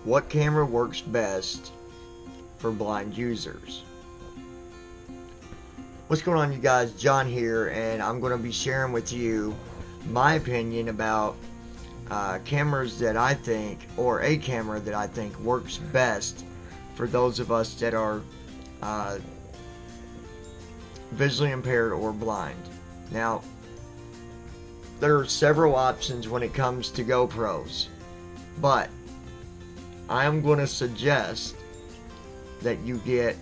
What camera works best for blind users? What's going on, you guys? John here, and I'm going to be sharing with you my opinion about cameras that I think, or a camera that I think works best for those of us that are visually impaired or blind. Now, there are several options when it comes to GoPros, but I am going to suggest that you get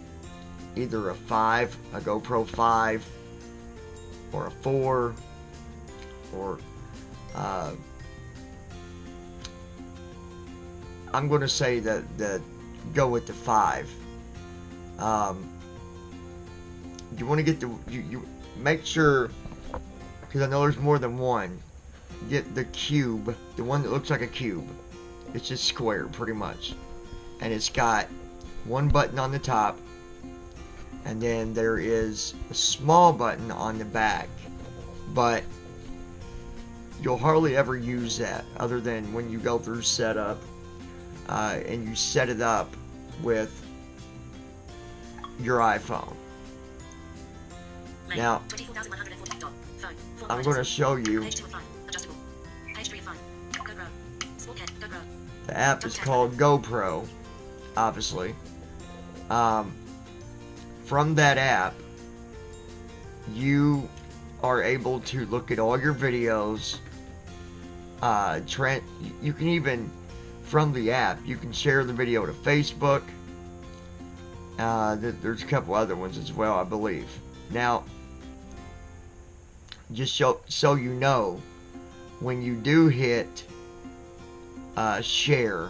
either a GoPro 5, or a 4, or I'm going to say that go with the 5. You want to get you make sure, because I know there's more than one. Get the cube, the one that looks like a cube. It's just square, pretty much, and it's got one button on the top, and then there is a small button on the back, but you'll hardly ever use that other than when you go through setup and you set it up with your iPhone. Now, I'm going to show you. The app is called GoPro, obviously. From that app, you are able to look at all your videos. You can even, from the app, you can share the video to Facebook. There's a couple other ones as well, I believe. Now, just so you know, when you do hit share,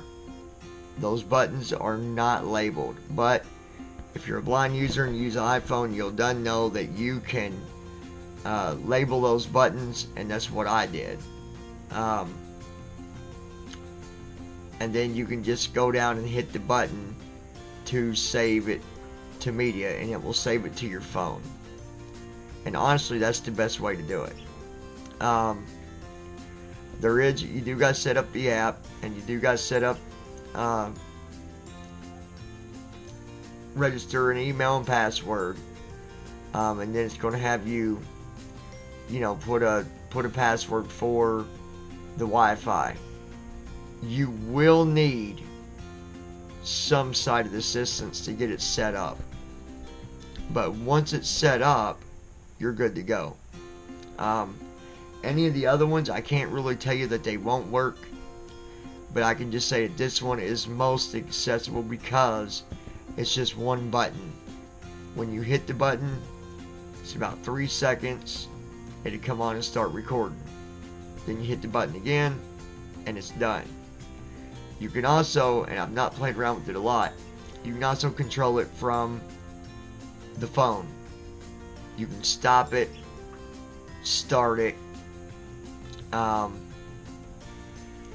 those buttons are not labeled. But if you're a blind user and you use an iPhone, you'll done know that you can label those buttons, and that's what I did. And then you can just go down and hit the button to save it to media, and it will save it to your phone. And honestly, that's the best way to do it. You do guys set up the app, and you do guys set up register an email and password, and then it's going to have you, put a password for the Wi-Fi. You will need some sighted assistance to get it set up, but once it's set up, you're good to go. Any of the other ones, I can't really tell you that they won't work, but I can just say that this one is most accessible because it's just one button. When you hit the button, it's about 3 seconds, it'll come on and start recording. Then you hit the button again, and it's done. You can also, and I've not played around with it a lot, you can also control it from the phone. You can stop it, start it,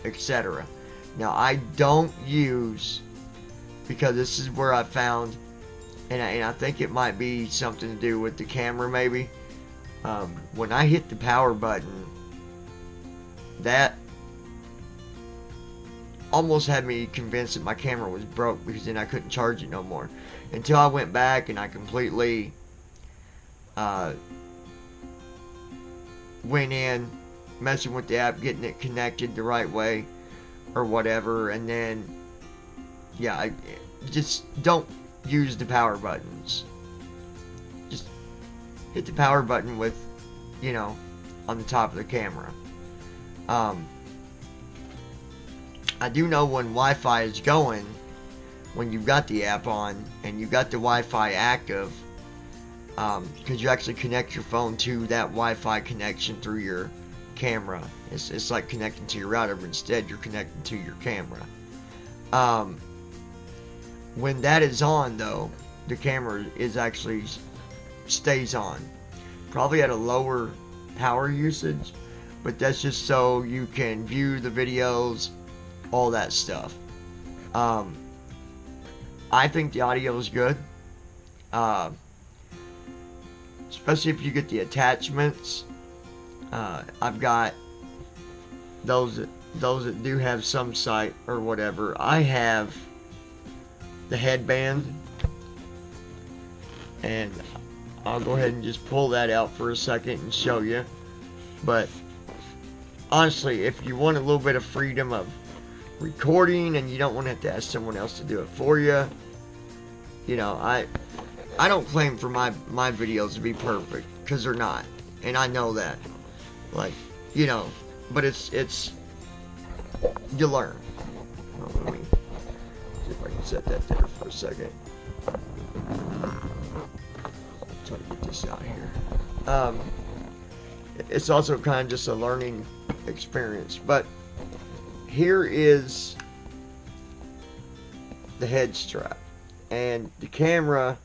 etc. Now, I don't use, because this is where I found, and I think it might be something to do with the camera maybe. When I hit the power button, that almost had me convinced that my camera was broke, because then I couldn't charge it no more. Until I went back and I completely went in, messing with the app, getting it connected the right way or whatever, and then I just don't use the power buttons. Just hit the power button with, on the top of the camera. I do know when Wi-Fi is going, when you've got the app on and you've got the Wi-Fi active, because you actually connect your phone to that Wi-Fi connection through your camera. It's like connecting to your router, but instead you're connecting to your camera. When that is on, though, the camera is actually stays on, probably at a lower power usage, but that's just so you can view the videos, all that stuff. I think the audio is good, especially if you get the attachments. I've got those those that do have some sight or whatever, I have the headband, and I'll go ahead and just pull that out for a second and show you. But honestly, if you want a little bit of freedom of recording and you don't want to have to ask someone else to do it for you, you know, I don't claim for my videos to be perfect, because they're not, and I know that. Like, you know, but it's you learn. Well, let me see if I can set that there for a second. Try to get this out here. It's also kind of just a learning experience. But here is the head strap, and the camera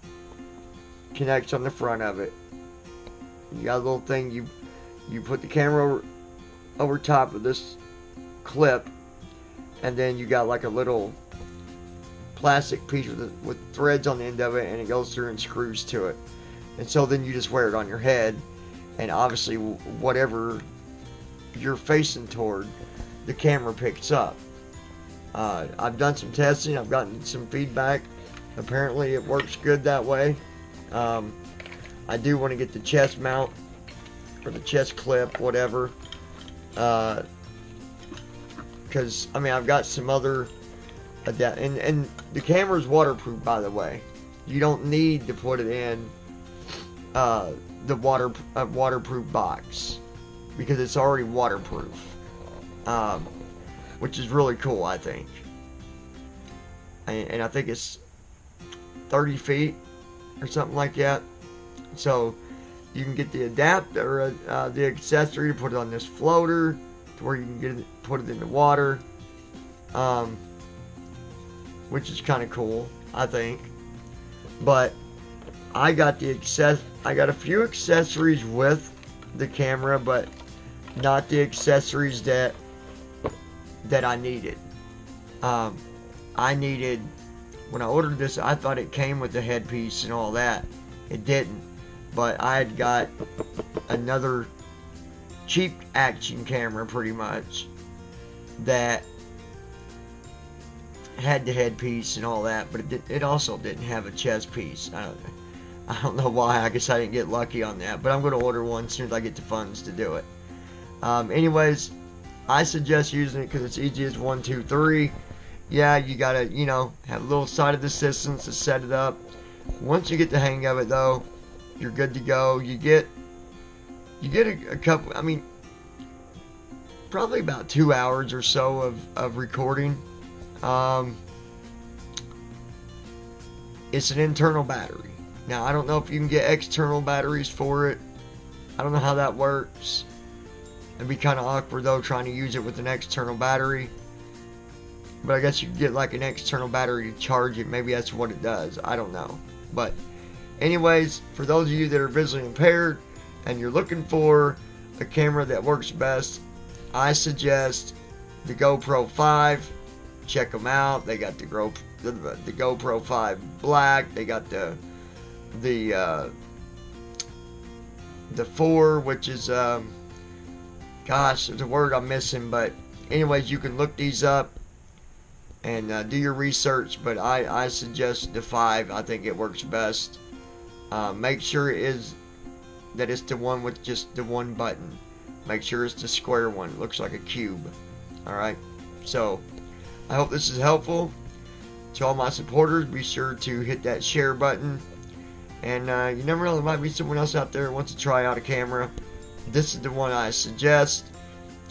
connects on the front of it. You got a little thing, you put the camera over top of this clip, and then you got like a little plastic piece with threads on the end of it, and it goes through and screws to it. And so then you just wear it on your head, and obviously whatever you're facing toward, the camera picks up. I've done some testing, I've gotten some feedback. Apparently it works good that way. I do want to get the chest mount, or the chest clip, whatever, because I mean, I've got some other and the camera's waterproof, by the way. You don't need to put it in the waterproof box, because it's already waterproof, which is really cool, I think. And I think it's 30 feet or something like that. So you can get the adapter, the accessory, to put it on this floater, to where you can put it in the water, which is kind of cool, I think. But I got a few accessories with the camera, but not the accessories that I needed. I needed, when I ordered this, I thought it came with the headpiece and all that. It didn't. But I had got another cheap action camera, pretty much, that had the headpiece and all that, but it also didn't have a chest piece. I don't know why. I guess I didn't get lucky on that, but I'm going to order one as soon as I get the funds to do it. Anyways, I suggest using it because it's easy as 1, 2, 3. Yeah, you gotta, you know, have a little side of assistance to set it up. Once you get the hang of it, though, you're good to go. You get a couple, I mean, probably about 2 hours or so of recording. It's an internal battery. Now, I don't know if you can get external batteries for it. I don't know how that works. It'd be kind of awkward, though, trying to use it with an external battery. But I guess you can get like an external battery to charge it. Maybe that's what it does. I don't know. But anyways, for those of you that are visually impaired and you're looking for a camera that works best, I suggest the GoPro 5. Check them out. They got the GoPro 5 Black. They got the 4, which is gosh, there's a word I'm missing, but anyways, you can look these up and do your research. But I suggest the 5. I think it works best. Make sure that it's the one with just the one button. Make sure it's the square one. It looks like a cube. Alright, so I hope this is helpful. To all my supporters, be sure to hit that share button. And you never know, there might be someone else out there who wants to try out a camera. This is the one I suggest.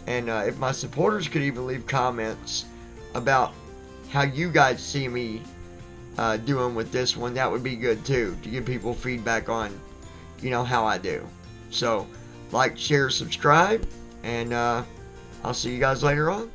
And if my supporters could even leave comments about how you guys see me doing with this one, that would be good too, to give people feedback on, you know, how I do. So like, share, subscribe, and I'll see you guys later on.